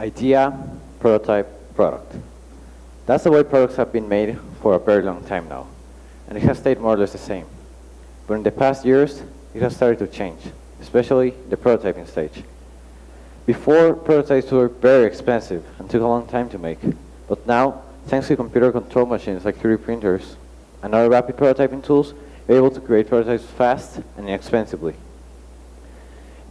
Idea, prototype, product. That's the way products have been made for a very long time now, and it has stayed more or less the same. But in the past years, it has started to change, especially the prototyping stage. Before, prototypes were very expensive and took a long time to make, but now, thanks to computer control machines like 3D printers and other rapid prototyping tools, we're able to create prototypes fast and inexpensively.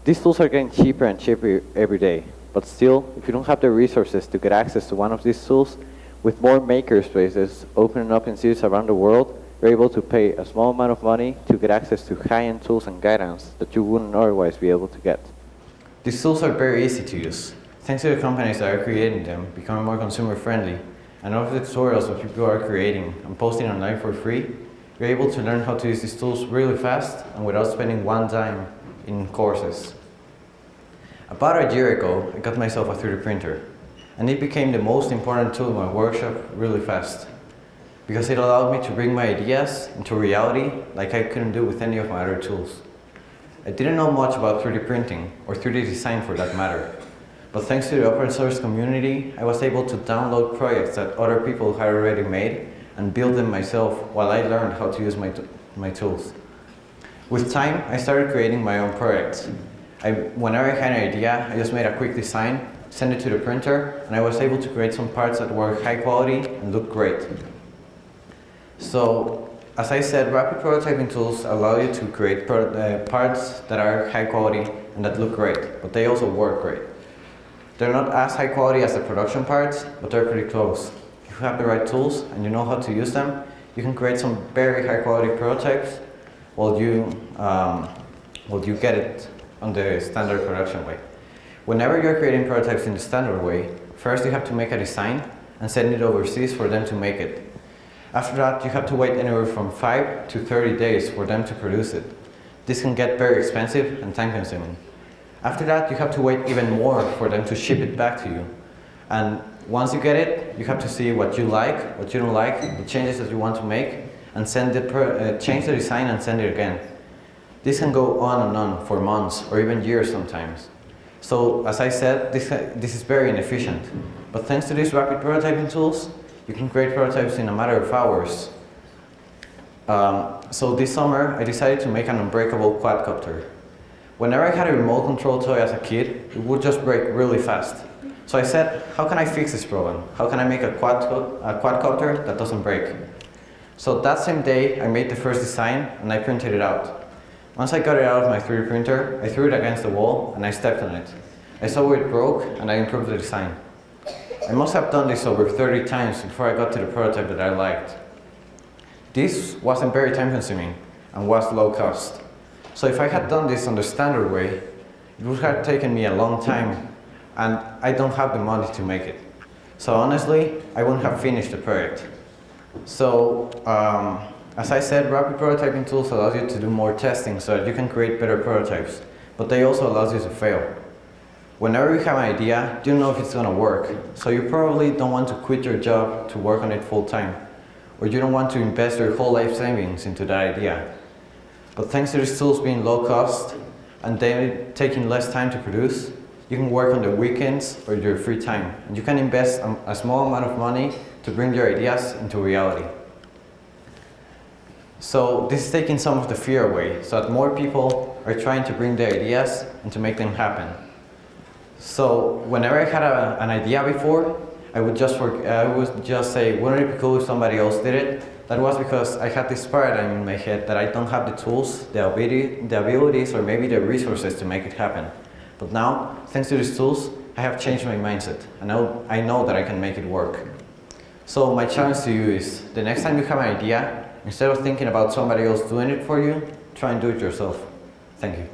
These tools are getting cheaper and cheaper every day, but still, if you don't have the resources to get access to one of these tools, with more maker spaces opening up in cities around the world, you're able to pay a small amount of money to get access to high-end tools and guidance that you wouldn't otherwise be able to get. These tools are very easy to use, thanks to the companies that are creating them becoming more consumer-friendly, and all of the tutorials that people are creating and posting online for free, you're able to learn how to use these tools really fast and without spending one dime in courses. About a year ago, I got myself a 3D printer, and it became the most important tool in my workshop really fast, because it allowed me to bring my ideas into reality like I couldn't do with any of my other tools. I didn't know much about 3D printing, or 3D design for that matter, but thanks to the open source community, I was able to download projects that other people had already made and build them myself while I learned how to use my tools. With time, I started creating my own projects. Whenever I had an idea, I just made a quick design, sent it to the printer, and I was able to create some parts that were high quality and looked great. So, as I said, rapid prototyping tools allow you to create parts that are high quality and that look great, but they also work great. They're not as high quality as the production parts, but they're pretty close. If you have the right tools and you know how to use them, you can create some very high quality prototypes while you get it on the standard production way. Whenever you're creating prototypes in the standard way, first you have to make a design and send it overseas for them to make it. After that, you have to wait anywhere from 5 to 30 days for them to produce it. This can get very expensive and time consuming. After that, you have to wait even more for them to ship it back to you. And once you get it, you have to see what you like, what you don't like, the changes that you want to make, and change the design and send it again. This can go on and on for months or even years sometimes. So, as I said, this is very inefficient. But thanks to these rapid prototyping tools, you can create prototypes in a matter of hours. So this summer, I decided to make an unbreakable quadcopter. Whenever I had a remote control toy as a kid, it would just break really fast. So I said, how can I fix this problem? How can I make a quadcopter that doesn't break? So that same day, I made the first design and I printed it out. Once I got it out of my 3D printer, I threw it against the wall and I stepped on it. I saw where it broke and I improved the design. I must have done this over 30 times before I got to the prototype that I liked. This wasn't very time consuming and was low cost. So if I had done this on the standard way, it would have taken me a long time and I don't have the money to make it. So honestly, I wouldn't have finished the project. So, as I said, rapid prototyping tools allow you to do more testing so that you can create better prototypes, but they also allow you to fail. Whenever you have an idea, you don't know if it's going to work, so you probably don't want to quit your job to work on it full time, or you don't want to invest your whole life savings into that idea. But thanks to these tools being low cost and they taking less time to produce, you can work on the weekends or your free time, and you can invest a small amount of money to bring your ideas into reality. So this is taking some of the fear away, so that more people are trying to bring their ideas and to make them happen. So whenever I had an idea before, I would just say, wouldn't it be cool if somebody else did it? That was because I had this paradigm in my head that I don't have the tools, the abilities, or maybe the resources to make it happen. But now, thanks to these tools, I have changed my mindset, and I know that I can make it work. So my challenge to you is, the next time you have an idea, instead of thinking about somebody else doing it for you, try and do it yourself. Thank you.